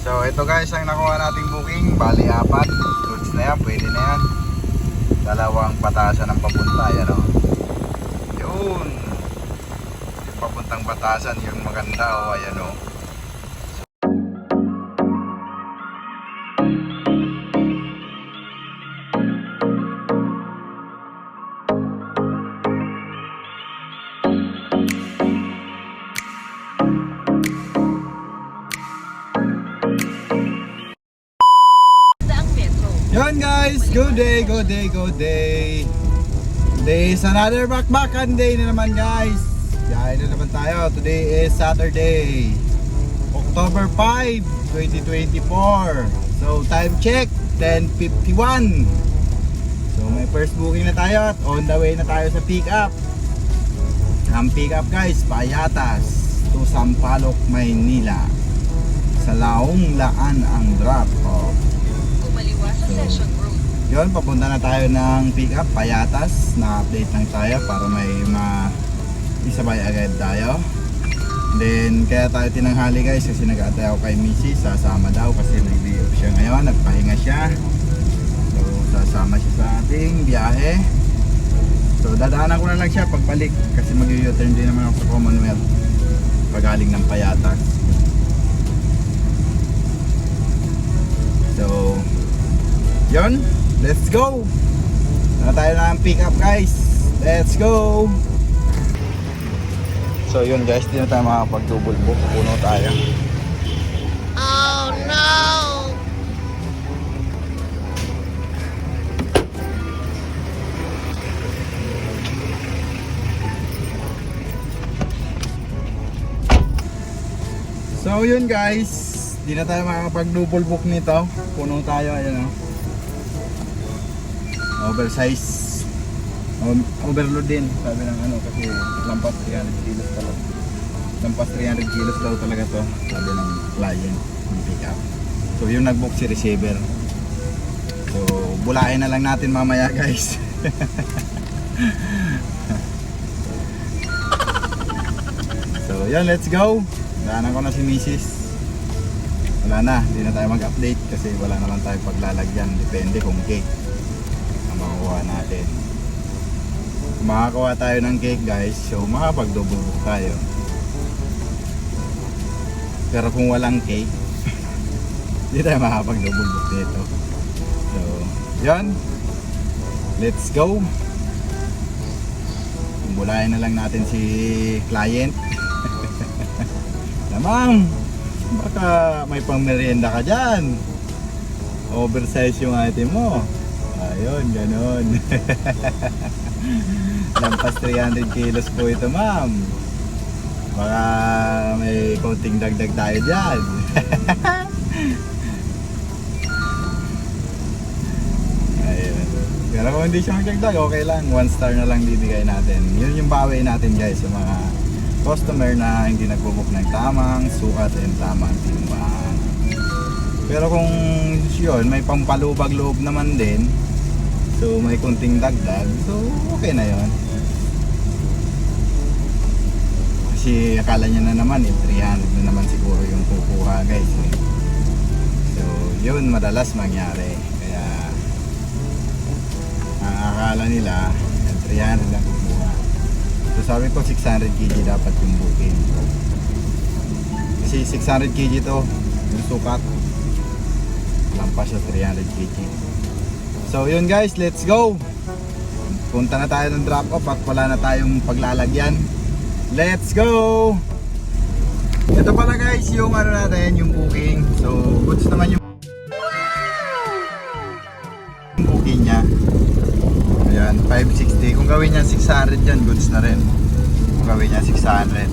So ito guys ang nakuha nating booking. Bali 4. Goods na yan, pwede na yan. Dalawang patasan ng papunta. Yan o. Yun. Yung papuntang batasan yung maganda o. Ayan o. Yun guys, good day, good day, good day. Today is another bakbakan day na naman guys. Yain na naman tayo. Today is Saturday, October 5, 2024. So time check, 10:51. So may first booking na tayo at on the way na tayo sa pick up. Ang pick up guys, Payatas to Sampaloc, Maynila. Sa Laong Laan ang drop off. Session room. Yun, papunta na tayo ng pick up Payatas. Na-update lang tayo para may isabay agad tayo. Then kaya tayo tinanghali guys kasi nag-aantay ako kay Mrs. Sasama daw kasi nag-day off siya ngayon, nagpahinga siya. So sasama siya sa ating biyahe. So dadaanan ko na lang siya pagbalik kasi mag-u-turn din naman ako sa Commonwealth pagaling ng Payatas. So yun, let's go. Na tayo na ang pick up guys. Let's go. So yun guys, di na tayo makapag-double book. Puno tayo. Oh no! So yun guys, di na tayo makapag-double book nito. Puno tayo, ayan o. Oversize, overload din sabi ng ano kasi lampas 300 kilos talaga. Lampas 300 kilos daw talaga to sabi ng client ng pick up. So yung nag-book si receiver. So bulain na lang natin mamaya guys. So yan, let's go. Daanan ko na si Mrs. Wala na, hindi na tayo mag-update kasi wala naman tayo paglalagyan. Depende kung cake makukuha natin. Kung makakuha tayo ng cake guys, so makapag-double book tayo. Pero kung walang cake, hindi tayo makapag-double book dito. So, yan. Let's go. Bulayan na lang natin si client. Ma'am, baka may pang merienda ka dyan. Oversize yung item mo. Ayun, ganun. Lampas 300 kilos po ito ma'am. Baka may konting dagdag tayo dyan. Ayun. Pero kung hindi siya magdagdag, okay lang. 1 star na lang bibigay natin. Yun yung bawi natin guys sa mga customer na hindi nagbo-book ng tamang sukat and tamang timbang. Pero kung yun, may pampalubag loob naman din, so may kunting dagdag, so okay na yun. Kasi akala niya na naman 300 na naman siguro yung kukuha guys eh. So yun madalas mangyari. Kaya ang akala nila 300 lang kukuha. So sabi ko 600 kg dapat yung booking. Kasi 600 kg to yung sukat. Lampas siya 300 kg. So yun guys, let's go. Punta na tayo ng drop off at wala na tayong paglalagyan. Let's go. Ito pala guys yung ano natin, yung booking. So goods naman yung booking niya. Ayan, 560. Kung gawin niya 600 yan, goods na rin. Kung gawin niya 600,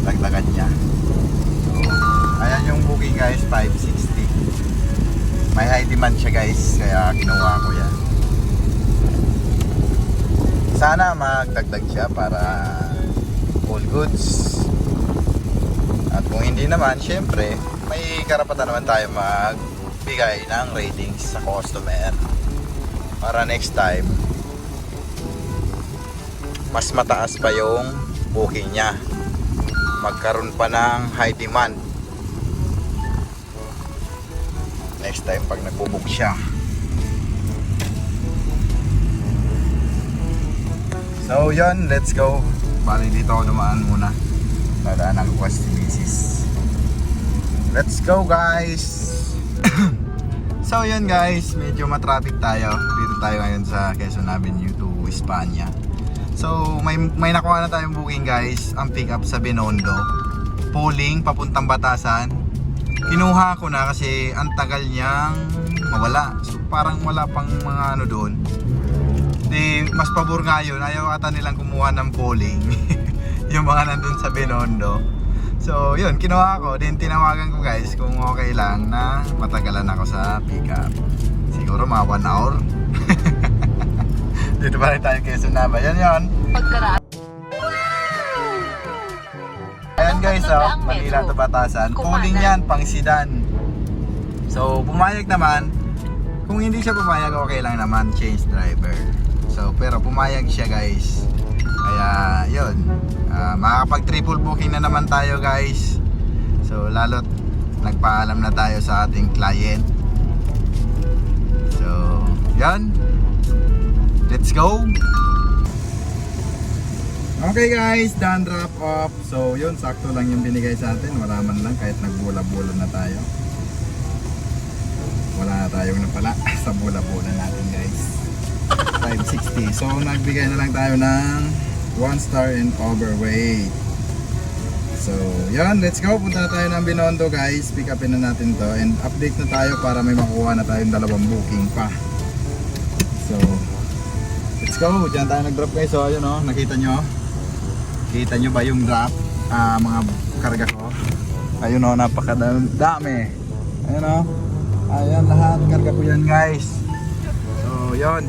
dagdagan niya. So ayan yung booking guys, 560. May high demand siya guys, kaya ginawa ko yan. Sana magdagdag siya para all goods. At kung hindi naman, syempre may karapatan naman tayo magbigay ng ratings sa customer para next time mas mataas pa yung booking niya, magkaroon pa ng high demand. next time pag nagbubook siya. So yun, let's go. Bali dito ako dumaan muna. Dadaanan ko si Mrs. Let's go guys. So yun guys, medyo matraffic tayo. Dito tayo ngayon sa Quezon Avenue to Espanya. So may nakuha na tayong booking guys. Ang pick up sa Binondo, Pulling papuntang Batasan. Kinuha ko na kasi ang tagal niyang mawala. So parang wala pang mga ano doon. Di mas pabor nga yun. Ayaw ata nilang kumuha ng Pulling. Yung mga nandun sa Binondo. So yun, kinuha ko. Then tinawagan ko guys kung okay lang na matagalan ako sa pickup. Siguro mga 1 hour. Dito pa rin tayo Quezon na ba? Yan yun. Pagkaraan. Ayan guys, Manila to Batasan. Pulling yan, pang sedan. So pumayag naman. Kung hindi siya pumayag, okay lang naman, change driver. So pero pumayag siya guys. Kaya yun, makakapag triple booking na naman tayo guys. So lalo't nagpaalam na tayo sa ating client. So yan, let's go. Okay guys, done drop off. So yun, sakto lang yung binigay sa atin. Wala man lang kahit nagbula-bula na tayo. Wala na tayong napala sa bula-bula natin guys. 560. So nagbigay na lang tayo ng 1 star and overweight. So yan, let's go. Punta na tayo ng Binondo guys. Pick upin na natin to. And update na tayo para may makuha na tayong 2 booking pa. So let's go. Diyan tayo nag-drop guys. So ayun o, nakita nyo. Kita nyo ba yung drop? Mga karga ko. Ayun o, napakadami. Ayun o. Ayan lahat, karga ko yan guys. So yun,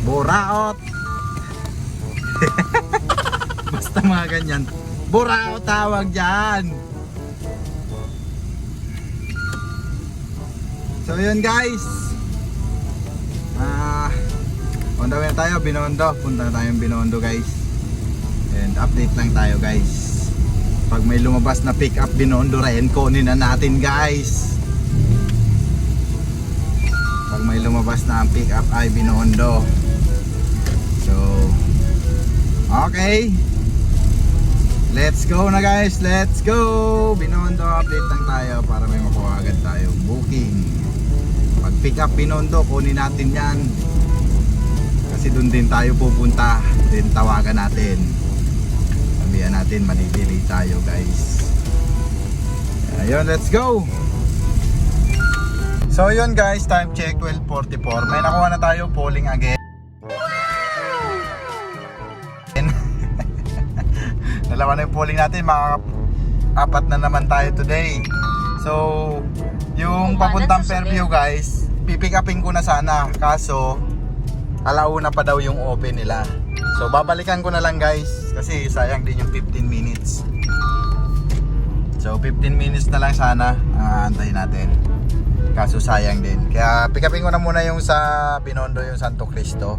buraot. Basta mga ganyan, buraot tawag dyan. So yun guys, on the way na tayo, Binondo. Punta na tayong Binondo guys. And update lang tayo guys. Pag may lumabas na pick up Binondo rin, kunin na natin guys. Pag may lumabas na ang pick up ay Binondo. So okay, let's go na guys, let's go. Binondo, update lang tayo para may makuha agad tayo booking. Pag pick up Binondo, kunin natin yan kasi dun din tayo pupunta. Then tawagan natin, sabihan natin manidili tayo guys. Ayun, let's go. So yun guys, time check 12:44. May nakuha na tayo, Pulling again. Dalawa na yung Pulling natin, apat na naman tayo today. So yung papuntang Fairview guys, pipick upin ko na sana. Kaso alauna pa daw yung open nila. So babalikan ko na lang guys, kasi sayang din yung 15 minutes. So 15 minutes na lang sana antayin natin. Kaso sayang din. Kaya pick upin ko na muna yung sa Binondo, yung Santo Cristo.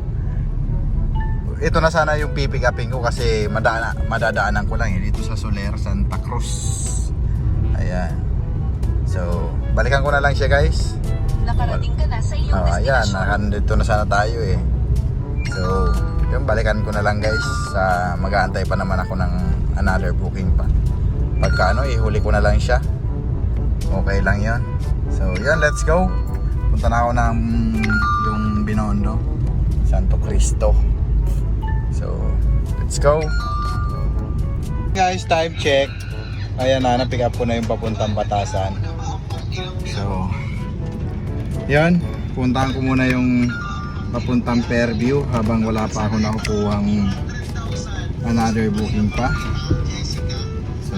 Ito na sana yung pipick upin ko kasi madadaanan ko lang dito sa Soler, Santa Cruz. Ayan. So balikan ko na lang siya guys. Nakarating ka na sa iyong Ayan, destinasyon. nakandito na sana tayo eh. So yung balikan ko na lang guys. Mag-aantay pa naman ako ng another booking pa. Pagka ano, ihuli ko na lang siya. Okay lang yon. So yan, let's go. Punta na ako ng yung Binondo, Santo Cristo. So let's go guys, time check. Ayan na, na-pick up ko na yung papuntang Batasan. So yan, puntahan ko muna yung papuntang Fairview habang wala pa ako nakukuhang another booking pa. So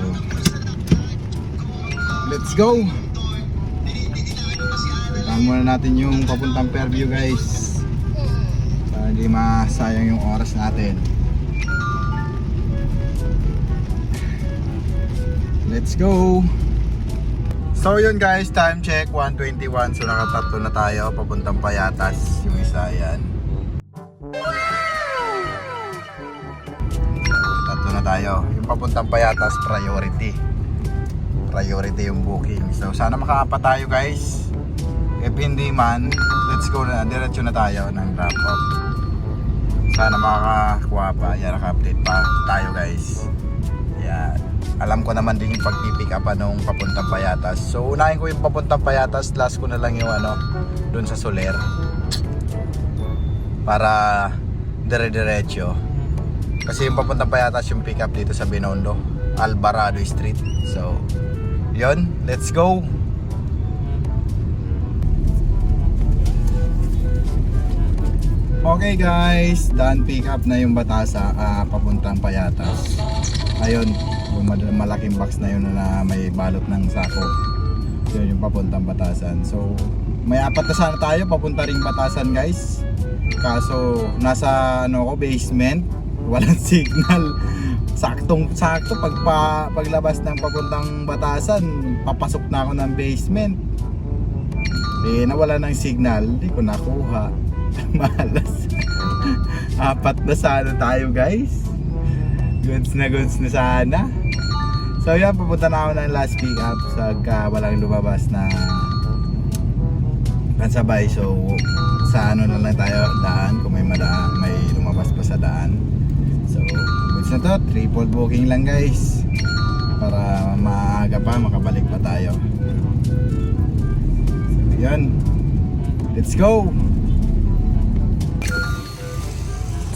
let's go. Puntahan muna natin yung papuntang Fairview guys, para hindi masayang yung oras natin. Let's go. So yun guys, time check 1:21. So nakatatlo na tayo papuntang Payatas. Yung isa yan. Tatlo na tayo. Yung papuntang Payatas, priority yung booking. So sana makaapat tayo guys. If hindi man, let's go na. Diretso na tayo ng drop off. Sana makakakuha pa. Yan, naka-update pa tayo guys. Yan. Alam ko naman din yung pag-pick up nung papuntang Payatas. So unahin ko yung papuntang Payatas. Last ko na lang yung dun sa Soler. Para dire-diretso. Kasi yung papuntang Payatas yung pick up dito sa Binondo, Alvarado Street. So yun, let's go. Okay guys, done pick up na yung Batasa papuntang Payatas. Ayun, yung malaking box na yun na may balot ng sako. Yun yung papuntang Batasan. So may apat na sana tayo papunta ring Batasan guys. Kaso nasa basement, walang signal. Saktong-sakto paglabas ng papuntang Batasan, papasok na ako ng basement. Nawala ng signal, hindi ko nakuha. Malas. Apat na sana tayo guys. Goods na sana. So yan, pupunta na ako ng last pick up sa walang lumabas na pansabay. So sa na lang tayo daan kung may lumabas pa sa daan. So goods na to, triple booking lang guys para maaga pa makabalik pa tayo. So yan, let's go.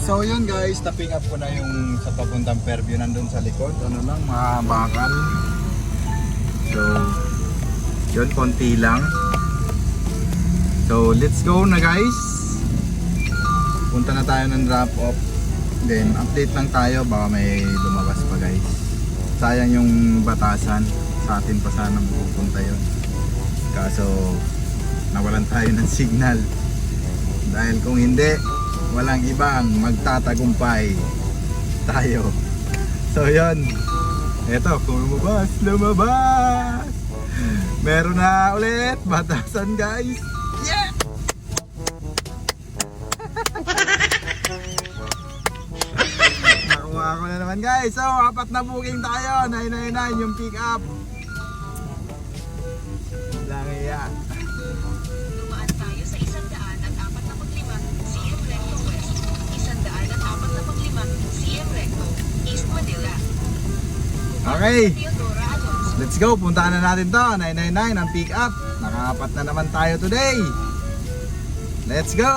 So yun guys, tapping up ko na yung sa papuntang Fairview nandun sa likod. Mga bakal. So yun, konti lang. So let's go na guys. Punta na tayo ng drop off. Then update lang tayo, baka may lumabas pa guys. Sayang yung Batasan, sa atin pa sana pupunta yun. Kaso nawalan tayo ng signal. Dahil kung hindi, walang ibang magtatagumpay tayo. So yun, eto, kung lumabas, meron na ulit Batasan guys. Yeah! Nakuha ko na naman guys. So apat na booking tayo, 999 yung pick up. Lang yan. Dumaan tayo sa 145 CM Recto West, 145 CM Recto East Manila. Okay, Teodora Alonso. let's go. Puntaan na natin to. 999 ang pick up. Nakaapat na naman tayo today. Let's go.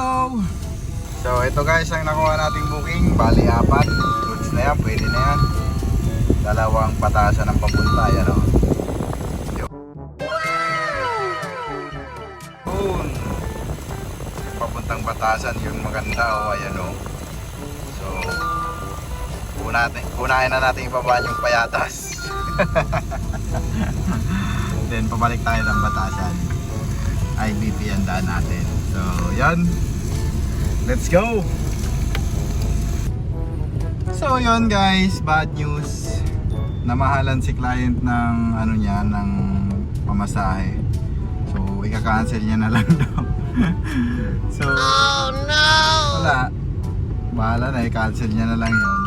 So ito guys ang nakuha nating booking. Bali 4. Goods na yan, pwede na yan. Dalawang Batasan ang papunta. Yan o. Boom. Yung papuntang Batasan yung maganda o. Ayan o. So unahin na natin ibabaan yung Payatas. Then pabalik tayo ng Batasan. IBP ang daan natin. So yan, let's go. So yun guys, bad news. Namahalan si client ng ng pamasahe. So ika-cancel niya na lang daw. So oh no, wala, bahala na, i-cancel niya na lang yun.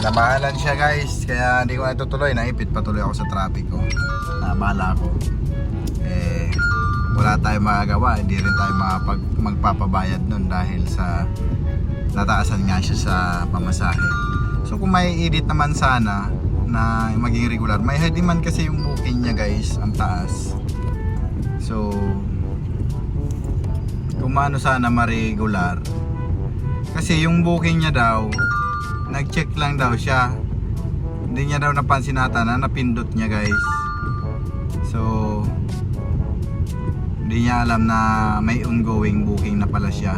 Namahalan siya guys, kaya hindi ko na itutuloy. Naipit patuloy ako sa traffic ko. Nabahala ako. Wala tayong magagawa. Hindi rin tayo magpapabayad nun dahil sa nataasan nga siya sa pamasahe. So kung may edit naman sana na maging regular, may demand kasi yung booking niya guys, ang taas. So kung maano sana ma-regular, kasi yung booking niya daw, nag-check lang daw siya. Hindi niya daw napansin ata na napindot niya guys. So hindi niya alam na may ongoing booking na pala siya.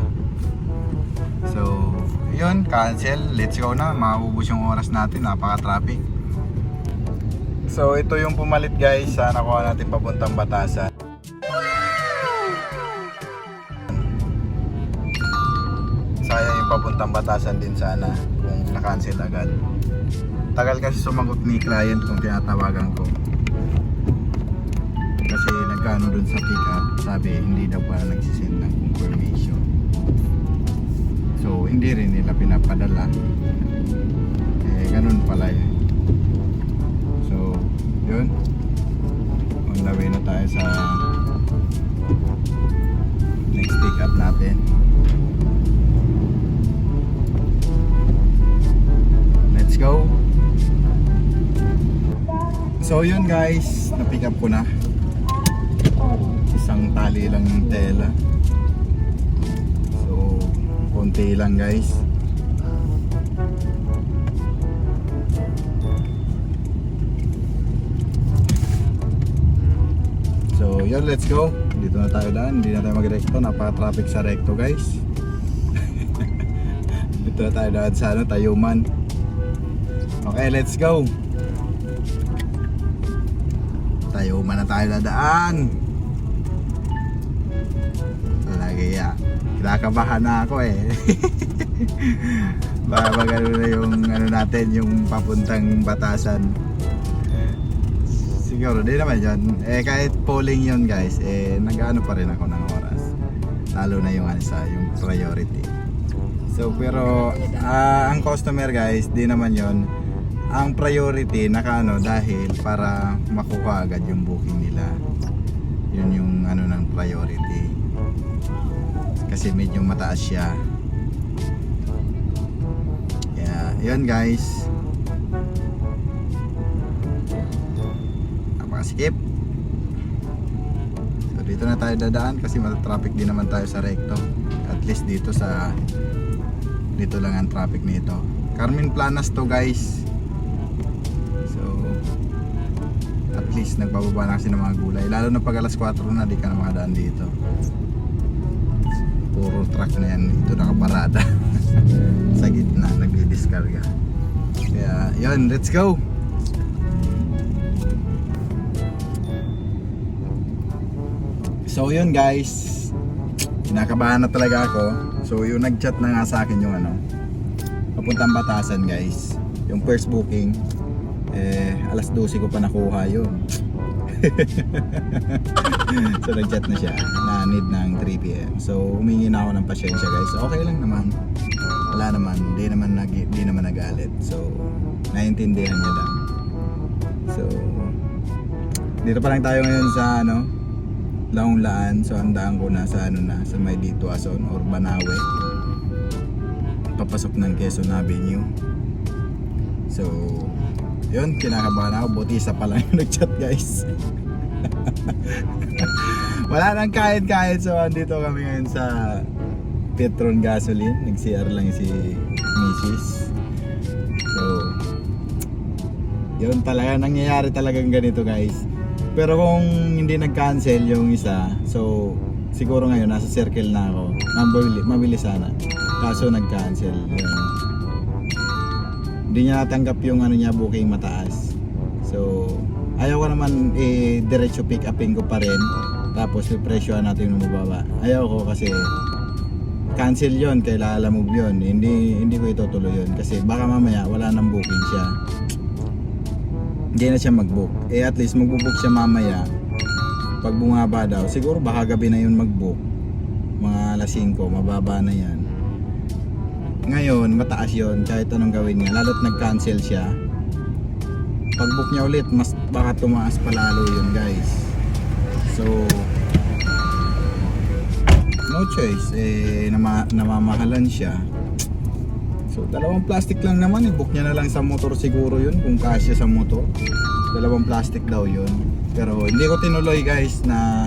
So yun, cancel. Let's go na, maubos yung oras natin, napaka-traffic. So ito yung pumalit guys sa nakuha natin papuntang Batasan. Sayang yung papuntang Batasan din sana kung na-cancel agad. Tagal kasi sumagot ni client kung tinatawagan ko. Kasi nagkano dun sa pick up, sabi hindi daw pa nagsisend ng confirmation. So hindi rin nila pinapadala. Ganun pala yun. So yun, tayo sa next pick up natin. Let's go. So yun guys, na-pick up ko na. Isang tali lang yung tela. So konti lang guys. So yun, let's go. Dito na tayo daan, hindi na tayo mag-recto. Napaka-traffic sa recto guys. Dito na tayo daan sa Tayuman. Okay, let's go. Tayuman na tayo dadaan. Lagi ya. Kinakabahan na ako eh. Baka magano na yung ano natin, yung papuntang Batasan. Siguro, di naman yun. Kahit polling yun guys, nag-ano pa rin ako ng oras. Lalo na yung yung priority. So, pero, ang customer guys, di naman yun. Ang priority, nakaano, dahil para makuha agad yung booking nila. Yun yung ano ng priority. Kasi medyo mataas siya. Yeah, yun guys. Skip. So dito na tayo dadaan kasi traffic din naman tayo sa recto. At least dito lang ang traffic nito. Carmen Planas to guys. So at least nagbababa na kasi ng mga gulay. Lalo na pag alas 4 na, di ka na makadaan dito. Puro truck na yan dito nakaparada. Sa gitna nagdi-discarga. Kaya yun, let's go. So yun guys, kinakabahan na talaga ako. So yung nag-chat na nga sa akin yung papuntang Batasan guys, yung first booking, alas 12 ko pa nakuha yun. So nag-chat na siya na need ng 3 PM. So humingi na ako ng pasyensya guys. Okay lang naman, wala naman, di naman nagalit. So naiintindihan niya lang. So dito pa lang tayo ngayon sa Laong-Laan. So andaan ko na sa sa may dito Ason or Banawe, papasok ng Quezon Avenue. So yun, kinakabahan ako. Buti isa pa lang yung nag-chat guys. Wala nang kahit. So andito kami ngayon sa Petron Gasoline. Nag-CR lang si Mrs. So yun talaga, nangyayari talagang ganito guys. Pero kung hindi nag-cancel yung isa, so siguro ngayon nasa circle na ako. Mabili sana. Kaso nag-cancel. Hindi niya natanggap yung niya, booking mataas. So ayaw ko naman diretso pick upin ko pa rin. Tapos presyohan natin yung mababa. Ayaw ko kasi cancel yon, kailangan move yun. Hindi ko itutuloy yun kasi baka mamaya wala nang booking siya. Hindi na siya mag-book. At least mag-book siya mamaya. Pag bumaba daw, siguro baka gabi na yun mag-book. Mga alas 5, mababa na yan. Ngayon, mataas yun kahit anong gawin niya. Lalo't nag-cancel siya. Pag-book niya ulit, mas baka tumaas pa lalo yun guys. So, no choice. Namamahalan siya. So, dalawang plastic lang naman, book niya na lang sa motor siguro yun, kung kasya sa motor. Dalawang plastic daw yun. Pero hindi ko tinuloy guys na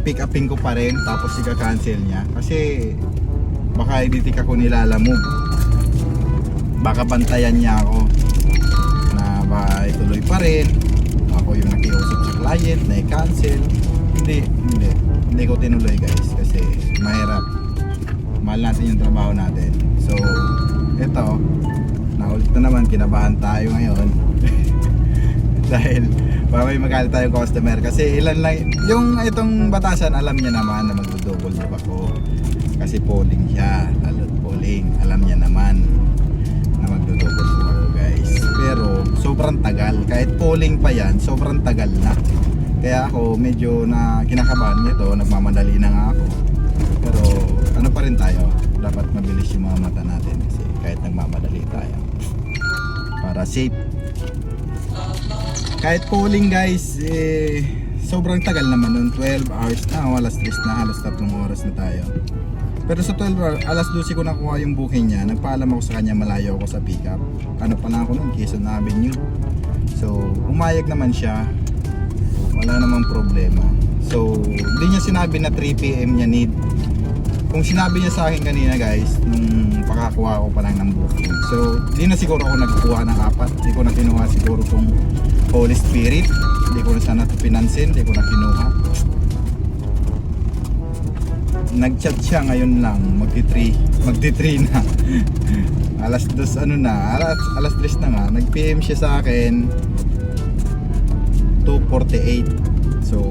pick upin ko pa rin, tapos ika-cancel niya. Kasi baka hindi ako nilalamove. Baka bantayan niya ako na baka ituloy pa rin. Ako yung nakiusap sa client na i-cancel. Hindi ko tinuloy guys kasi mahirap. Mahal natin yung trabaho natin. So ito, naulit na naman, kinabahan tayo ngayon. Dahil baka may magalit tayong customer kasi ilan lang yung itong Batasan, alam niya naman na magdo-double job ako kasi polling siya, lalo't polling, alam niya naman na magdo-double job ako guys. Pero sobrang tagal, kahit polling pa yan, sobrang tagal na. Kaya ako medyo na kinakabahan nito, nagmamadali na nga ako. Pero ano pa rin tayo, dapat mabilis yung mga mata natin kasi kahit nagmamadali tayo para safe. Kahit polling guys, sobrang tagal naman nun, 12 hours na, alas 3 na, halos 3 oras na tayo. Pero sa 12 hours, alas 12 ko nakuha yung booking niya, nagpaalam ako sa kanya, malayo ako sa pickup. Ano pa lang ako nun, Quezon Avenue. So, umayag naman siya, wala namang problema. So, hindi niya sinabi na 3 PM niya need. Kung sinabi niya sa akin kanina guys, nung pakakuha ko pa lang ng booking. So, hindi na siguro ako nagkuha ng 4. Hindi ko na kinuha siguro tong Holy Spirit. Hindi ko na sana ito pinansin, hindi ko na kinuha. Nag-chat siya ngayon lang, magti-3 na. alas 2 ano na, alas 3 na nga. Nag-PM siya sa akin 2:48. So,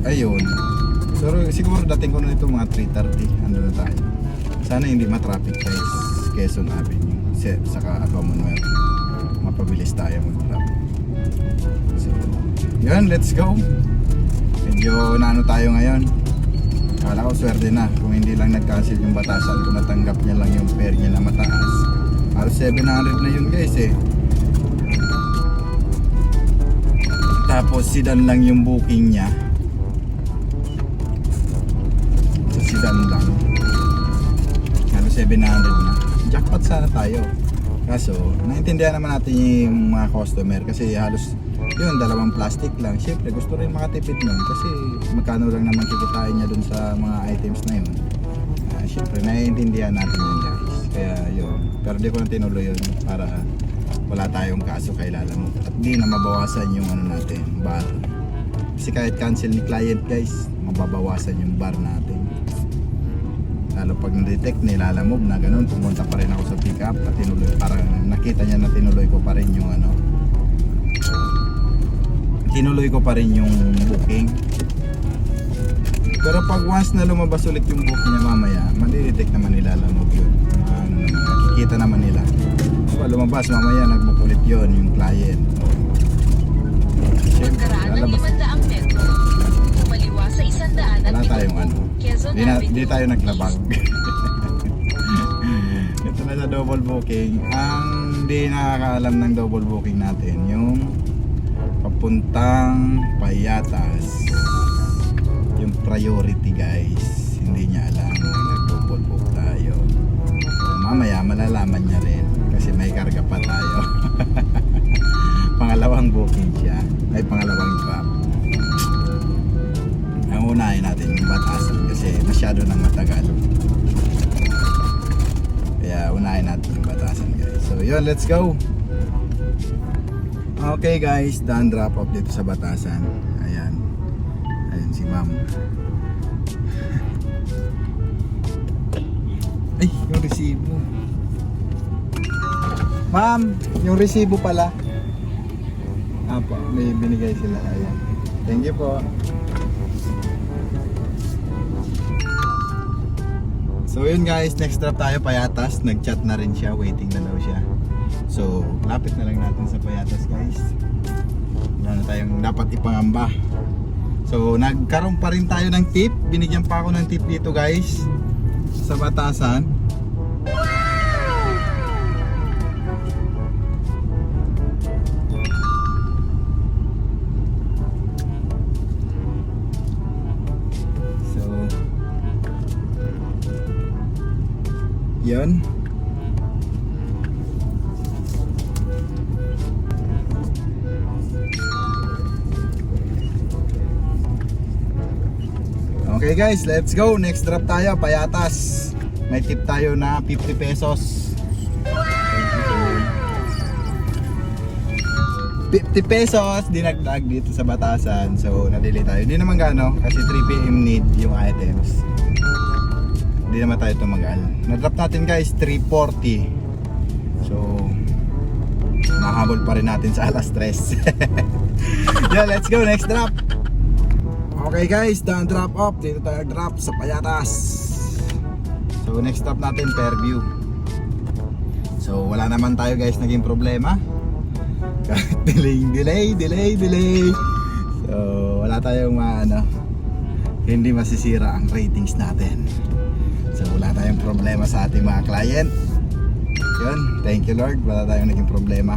ayun. So, siguro dating ko na ito mga 3:30. Ano na tayo. Sana hindi ma-traffic guys. Quezon Avenue. Saka Commonwealth. Mapabilis tayo mag-trap. So, yun. Let's go. Medyo naano tayo ngayon. Kala ko swerte na. Kung hindi lang nag-cancel yung batasan ko, natanggap niya lang yung fare niya na mataas. Halos 700 na yun guys eh. Tapos sedan lang yung booking niya. Sedan lang. Halos 700 na. Jackpot sana tayo. Kaso, naintindihan naman natin yung mga customer kasi halos yun, 2 plastic lang. Siyempre, gusto rin makatipid nun kasi magkano lang naman kikitain niya dun sa mga items na yun. Siyempre, naiintindihan natin yun guys. Kaya yun. Pero di ko na tinuloy yun para wala tayong kaso kay Lalamove. At di na mabawasan yung ano natin, bar. Kasi kahit cancel ni client guys, mababawasan yung bar natin. Lalo pag na-detect ni Lalamove na ganun, pumunta pa rin ako sa pickup at tinuloy, parang nakita niya na tinuloy ko pa rin yung ano, tinuloy ko pa rin yung booking. Pero pag once na lumabas ulit yung booking niya mamaya, madi-detect naman nila Lalamove yun. Nakikita naman nila. Pag lumabas mamaya, nag-book ulit yun yung client. Siyempre, Pagkaraan ng lalabas. 500 metro, kumaliwa sa 100 at Wala tayong ano. Quezon Di Avenue. tayo naglabag. Ito na sa double booking. Ang di nakakaalam ng double booking natin, yung papuntang Payatas. Yung priority guys. Hindi niya alam na nag-double book tayo. Mamaya malalaman niya rin kasi may karga pa tayo. Pangalawang booking siya. Ay pangalawang drop. Ang unahin natin yung batasan kasi masyado nang matagal. Kaya unahin natin yung batasan guys. So yun, let's go. Okay guys, done drop off dito sa batasan. Ayan. Ayan si ma'am. Ay, yung resibo. Ma'am, yung resibo pala. Apo, may binigay sila. Ayan. Thank you po. So yun guys, next drop tayo Payatas. Nag-chat na rin siya, waiting na daw siya. So, lapit na lang natin sa Payatas guys. Wala na tayong dapat ipangamba. So, nagkaroon pa rin tayo ng tip. Binigyan pa ako ng tip dito guys sa batasan. So, yun. Okay guys, let's go. Next drop tayo, Payatas. May tip tayo na 50 pesos. 50 pesos dinagdag dito sa batasan. So, na-delay tayo. Hindi naman gano kasi 3 PM need yung items. Hindi naman tayo tumagal. Na-drop natin guys, 340. So, nahabol pa rin natin sa alas 3. Yeah, let's go. Next drop. Okay guys, done drop off. Dito tayo drop sa Payatas. So next stop natin, Fairview. So wala naman tayo guys naging problema. delay. So wala tayong hindi masisira ang ratings natin. So wala tayong problema sa ating mga client. Yun, thank you Lord, wala tayong naging problema.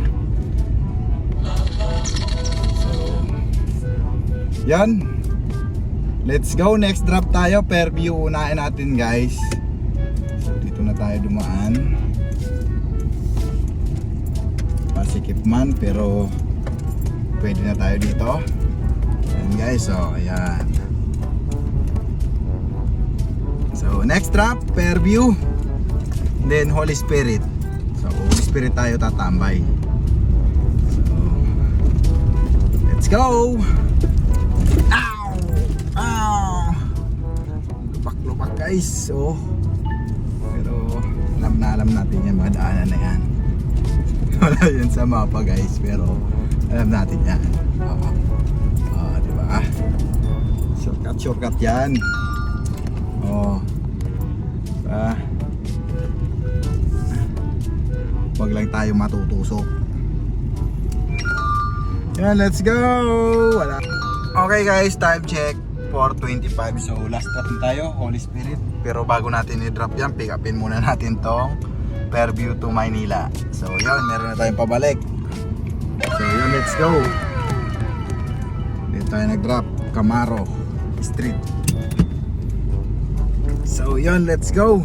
Yan. Let's go. Next drop tayo. Fairview unahin natin guys. So dito na tayo dumaan. Masikip man pero pwede na tayo dito. Ayan guys. So ayan. So next drop Fairview. Then Holy Spirit. So Holy Spirit tayo tatambay. So let's go. Ow! Ow! Lupak-lupak guys. So pero alam natin yan, mga daanan na yan. Wala yun sa mapa guys, pero alam natin yan. Diba? Shortcut yan. Diba? Wag lang tayo matutusok. Yan, let's go! Wala. Okay guys, time check 4:25. So last drop na tayo, Holy Spirit. Pero bago natin i-drop yan, pick upin muna natin tong Fairview to Maynila. So yun, meron na tayong pabalik. So yun, let's go. Dito tayo nag-drop, Camaro Street. So yun, let's go.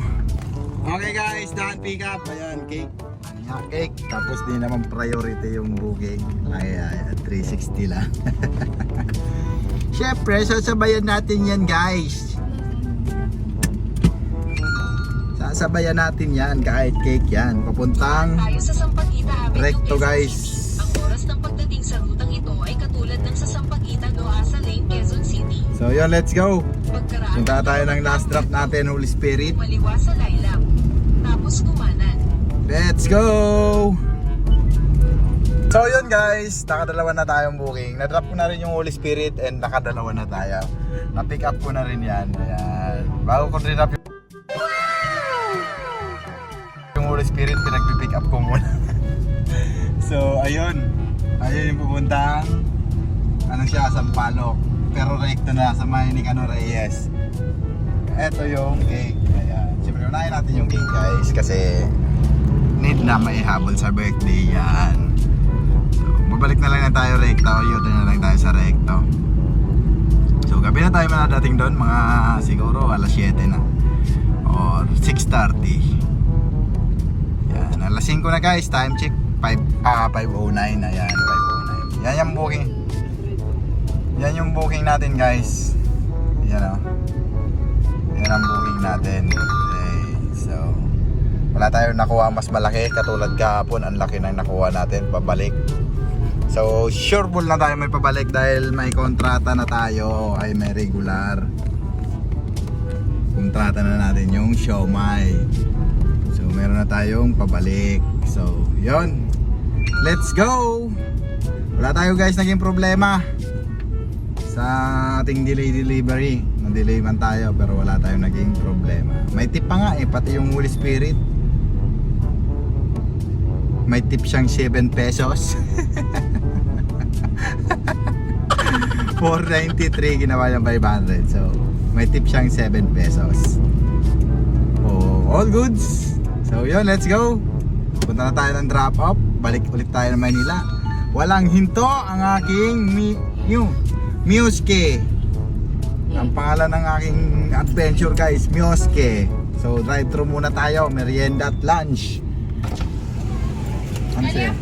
Okay guys, done pick up. Ayan, cake. Cake. Tapos di naman priority yung booking. Ay 360 lang. Syempre, sasabayan natin yan guys. Sasabayan natin yan kahit cake yan. Papuntang Tayo sa Sampaguita Avenue, recto Quezon guys. City. Ang oras ng pagdating sa rutang ito ay katulad ng sa Sampaguita Loasa Lane, Quezon City. So yun, let's go. Pagkaraan Punta tayo ng last drop natin, Holy Spirit. Kumaliwa sa Laylap. Tapos kumanan. Let's go! So yun guys, nakadalawa na tayong booking. Na-drop ko na rin yung Holy Spirit and nakadalawa na tayo. Na-pick up ko na rin yan. Ayan. Bago ko rin up yung Holy Spirit, pinag-pick up ko muna. So ayun. Ayun yung pupuntang ano siya, Sampaloc. Pero recto na sa may Nicano Reyes. Ito yung cake. Ayan. Siyempre unahin natin yung cake guys kasi need na may habol sa birthday yan. So babalik na lang tayo recto. Yun na lang tayo sa recto. So gabi na tayo manadating doon. Mga siguro alas 7 na or 6:30. Yan, alas 5 na guys. Time check 5:09. Ayan, 5:09. Yan yung booking. Yan yung booking natin guys. Yan o. Yan ang booking natin. Okay, so wala tayong nakuha mas malaki. Katulad kahapon, ang laki ng nakuha natin pabalik. So sure full na tayo may pabalik dahil may kontrata na tayo. Ay may regular kontrata na natin yung siomai. So meron na tayong pabalik. So yun, let's go. Wala tayo guys naging problema sa ating delivery. Na-delay man tayo pero wala tayong naging problema. May tip pa nga pati yung Holy Spirit. May tip siyang 7 pesos. 493 ginawa yung 500. So may tip siyang 7 pesos. All goods. So yun, let's go. Punta na tayo ng drop off. Balik ulit tayo ng Manila. Walang hinto ang aking Mioske. Ang pangalan ng aking adventure guys, Mioske. So drive thru muna tayo, merienda at lunch. Ano sa'yo?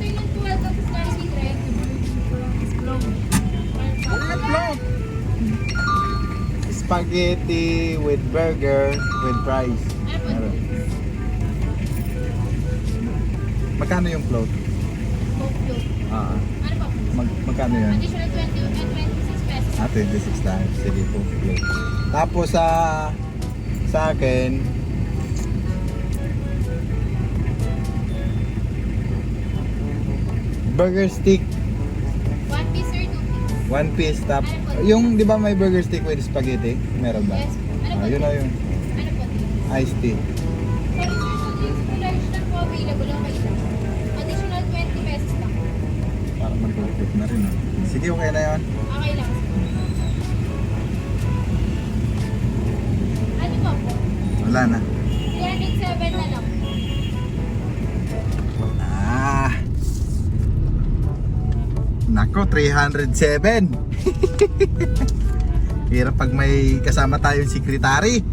Spaghetti with burger with fries. Meron. Magkano yung float? Magkano yun? Additional 26 pesos. 26 times. Sige po. Tapos sa akin burger stick. 1 piece or 2 piece? 1 piece. Tapos yung di ba may burger stick with spaghetti? Meron ba? Yes. Ano po? Yun na yun. Ano po? Iced tea. Sorry sir, so drinks po large lang po available ang kayo. Additional 20 pesos lang. Para mag-cook na rin. Sige, okay na yun. Okay lang. Ano po po? Wala na. 307 na lang. Nako, 307. Hirap pag may kasama tayong sekretary.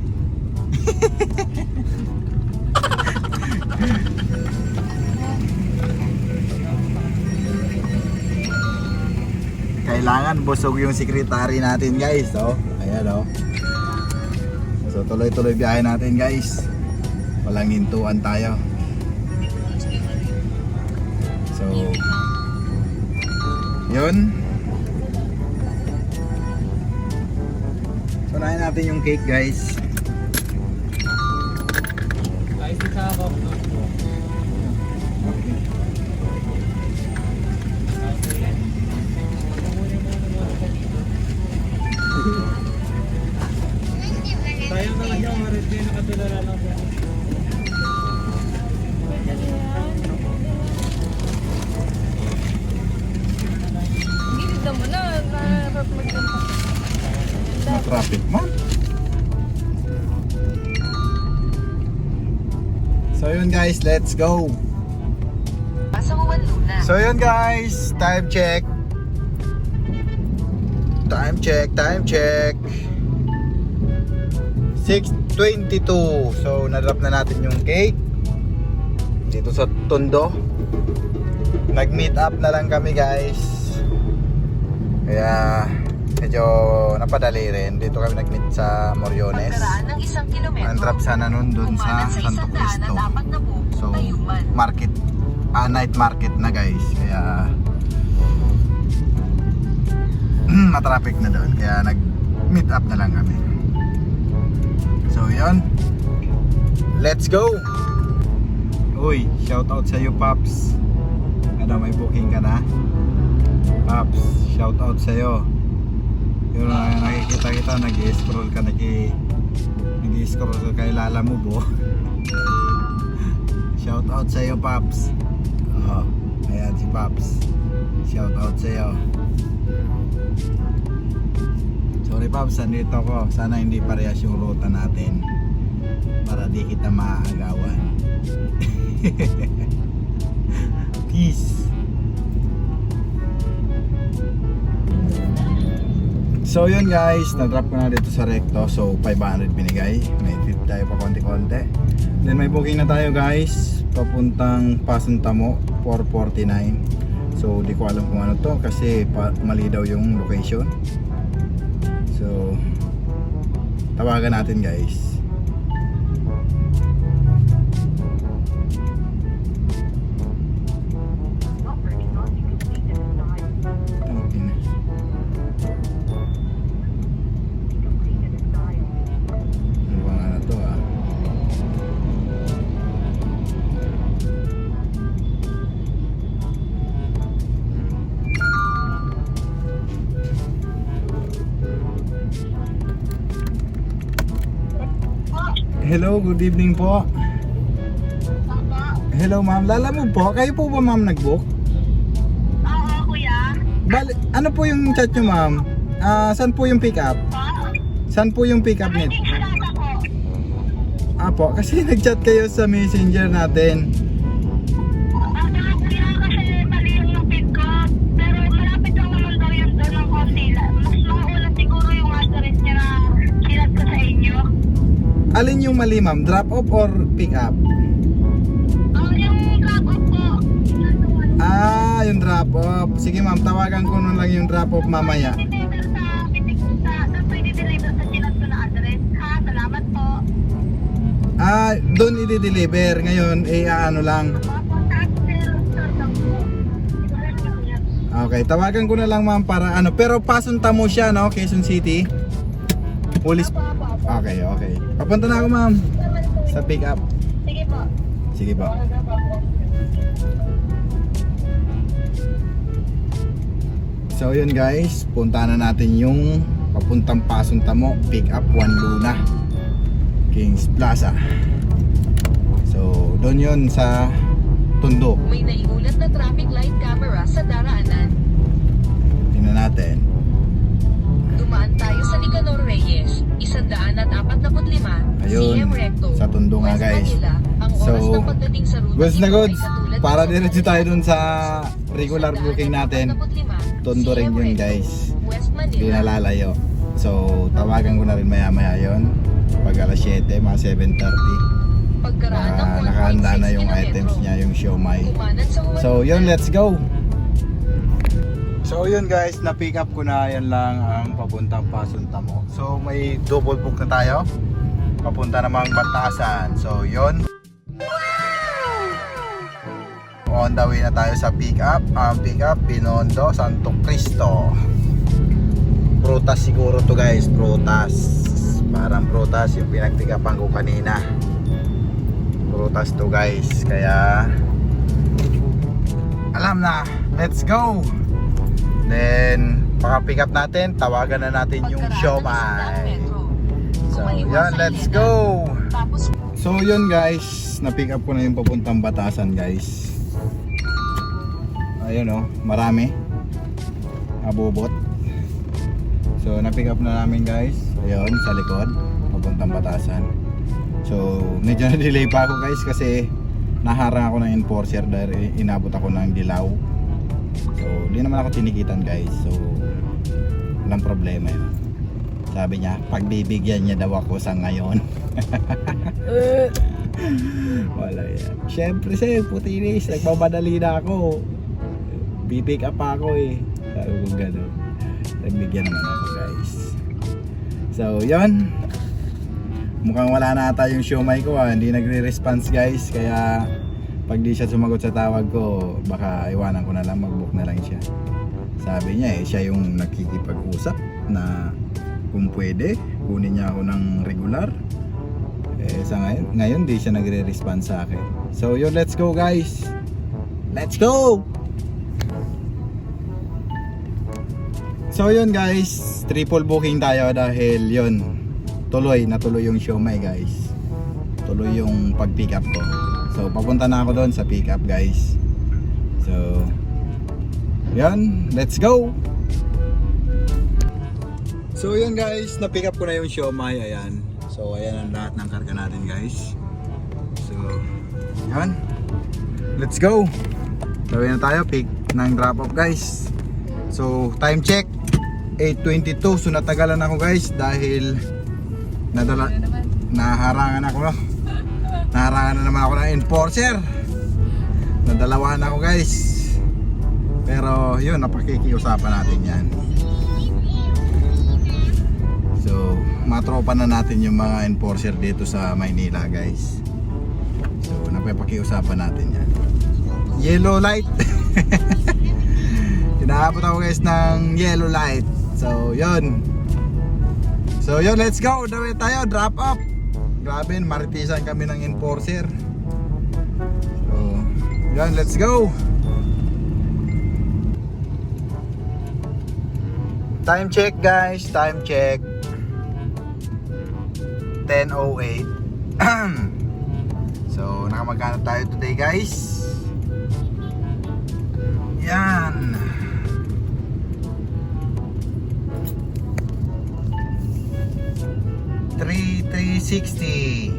Kailangan busog yung sekretary natin, guys. Oh, ayan oh. So tuloy-tuloy biyahe natin, guys. Walang hintuan tayo. So yun. So nahin natin yung cake, guys. Sayang naman yung oras din nakatulala lang po. Gilid mo na. Narap magpunta. Traffic man. So yun, guys, let's go. Pasanguan Luna. So yun, guys, time check. Time check, time check. 6:22. So na-drop na natin yung cake dito sa Tondo. Nag-meet up na lang kami, guys. Kaya medyo napadali rin. Dito kami nag-meet sa Moriones. Pagkaraan ng 1 kilometro. Ang drop sana nun dun sa Kumanan sa Santo 100 Cristo. at 4 na po, So Tayuman. market, night market na, guys. Kaya matraffic na doon. Kaya nag-meet up na lang kami. So yun, let's go. Uy, shout out sa iyo, Paps. Ano, may booking ka na? Paps, shout out sa iyo. Yun, nakikita kita, nag-scroll ka, nag-scroll ka kay Lala Move. Shout out sa iyo, Paps. Oh, ayan si Paps. Shout out sa iyo. Sorry, Paps, nandito ako. Sana hindi parehas yung ruta natin para di kita maaagawan. Peace. So yun, guys, na-drop ko na dito sa Recto. So 500 binigay. May tip tayo pa konti-konti. Then may booking na tayo, guys, papuntang Pasantamo, 449. So di ko alam kung ano to kasi mali daw yung location. So tawagan natin, guys. Ano ba nga na to, ah? Hello, good evening po. Hello, ma'am. Lala mo po, kayo po ba, ma'am, nag-book? Oo, kuya. Bali, ano po yung chat nyo, ma'am? Saan po yung pick up? Saan po yung pick up net? Hindi siya ako. Apo, kasi nag-chat kayo sa messenger natin. Kuya, kasi mali yung pin ko. Pero malapit lang naman daw yun doon ng konti lang. Mas mauna siguro yung address niya na sinat ko sa inyo. Alin yung mali, ma'am? Drop off or pick up? Yung drop off ko. Yung drop off. Sige, ma'am, tawagan ko nun lang yung drop off mamaya. Deliver sa pitik ko sa pwede deliver sa sinat ko na address. Ha, salamat po. Doon i-deliver. Ngayon, ano lang. Okay, tawagan ko na lang, ma'am, para ano. Pero Pasantamo siya, no? Quezon City. Police. Okay, okay. Papunta na ako, ma'am. Sa pick up. Sige po. Sige po. So yun, guys, punta na natin yung papuntang Pasantamo, pick up 1 Luna, Kings Plaza. So doon yun sa Tondo. May naiulat na traffic light camera sa daraanan. Tingnan natin. Dumaan tayo sa Nicanor Reyes, 145, Ayun, CM Recto, sa Tondo nga, West guys. Manila. Ang oras So, ng pagdating sa ruta goods na ito ay goods. katulad Para ng diretso tayo dun sa regular booking natin, 45, Tondo rin yun CM guys. West Hindi Manila. nalalayo. So tawagan ko na rin maya maya yun. Pag alas 7, mga 7:30. Pagkaraan ng Nakahanda na 1.6 yung kilometro. items niya, yung siomai. Kumanan sa So yun, let's go! So yun guys, na-pick up ko na, yan lang ang papuntang Pasuntamo. So may double book na tayo, papunta namang Batasan. So yun, on the way na tayo sa pick up. Ang pick up, Binondo, Santo Cristo. Prutas siguro to guys, prutas. Parang prutas yung pinag-pick upan ko kanina. Prutas to guys, kaya alam na, let's go! Then, paka-pick up natin, tawagan na natin yung siomai. So, yan, let's go! So, yun guys, na-pick up ko na yung papuntang Batasan guys. Ayun oh, marami. Abubot. So, na-pick up na namin guys. Ayun, sa likod, papuntang Batasan. So, medyo na-delay pa ako guys kasi naharang ako ng enforcer dahil inabot ako ng dilaw. So, di naman ako tinikitan guys. So, walang problema yun. Sabi niya, pagbibigyan niya daw ako sa ngayon. Wala yan. Siyempre sir, putinis, nagmamadali na ako. Pipick up ako eh. Sabi ko gano'n. Nagbigyan naman ako guys. So, yun. Mukhang wala na ata yung siomai ko hindi nagre-response guys. Kaya pag di siya sumagot sa tawag ko, baka iwanan ko na lang, mag-book na lang siya. Sabi niya siya yung nakikipag-usap na kung pwede, kunin niya ako ng regular. Sa ngayon di siya nagre-response sa akin. So yun, let's go guys. Let's go! So yun guys, triple booking tayo dahil yun, natuloy yung siomai guys. Tuloy yung pag-pick up ko. So papunta na ako doon sa pick up guys. So yan, let's go. So yun guys, na-pick up ko na yung siomai. Ayan. So ayan ang lahat ng karga natin guys. So yan, let's go. Gawin na tayo, pick ng drop off guys. So time check 8:22. So natagalan ako guys dahil naharangan na naman ako ng enforcer. Nadalawahan ako guys. Pero yun, napakikiusapan natin yan. So matropa na natin yung mga enforcer dito sa Maynila guys. So napakiusapan natin yan. Yellow light. Inaabot ako guys ng yellow light. So yun, let's go. Dawin tayo, drop off. Grabe, maritisan kami ng enforcer. So yun, let's go. Time check guys, time check 10:08. So nakamagkano tayo today guys? Yan, $3,360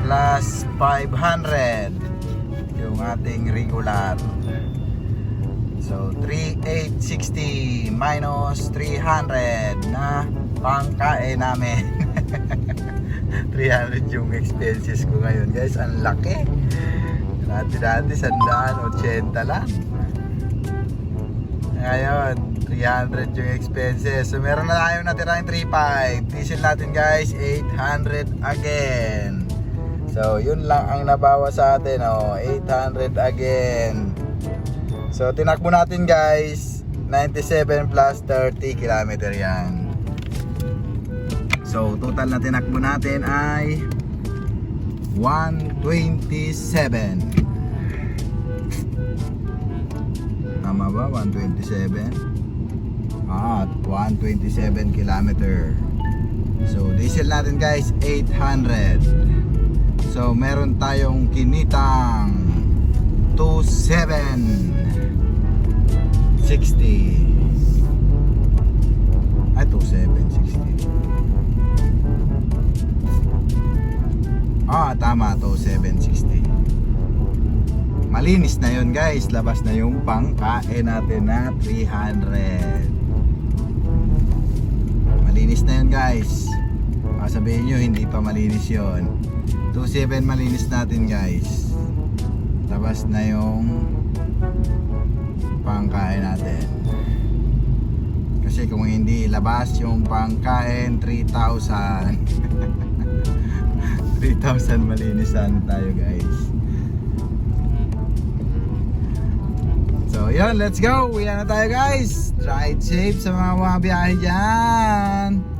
plus 500 yung ating regular. So 3,860 minus 300 na pangkain namin. 300 yung expenses ko ngayon guys. Ang laki. Dati 180 lang. Ngayon 300 yung expenses. So meron na tayong natirang 3,500. Diesel natin guys 800 again. So yun lang ang nabawa sa atin 800 again. So tinakbo natin guys 97 plus 30 km yan. So total na tinakbo natin ay 127. Tama ba? 127? 127 kilometer. So diesel natin guys 800. So meron tayong kinitang 2,760. Ay 2,760. Tama, 2,760. malinis na yun guys. Labas na yung pangkain natin na 300. Malinis na yun guys. Sabihin nyo hindi pa malinis yun. 2.7 malinis natin guys. Labas na yung pangkain natin. Kasi kung hindi labas yung pangkain, 3,000. 3,000 malinisan tayo guys. So yun, let's go. Uwi na tayo guys. Ride safe sa mga biyahe dyan.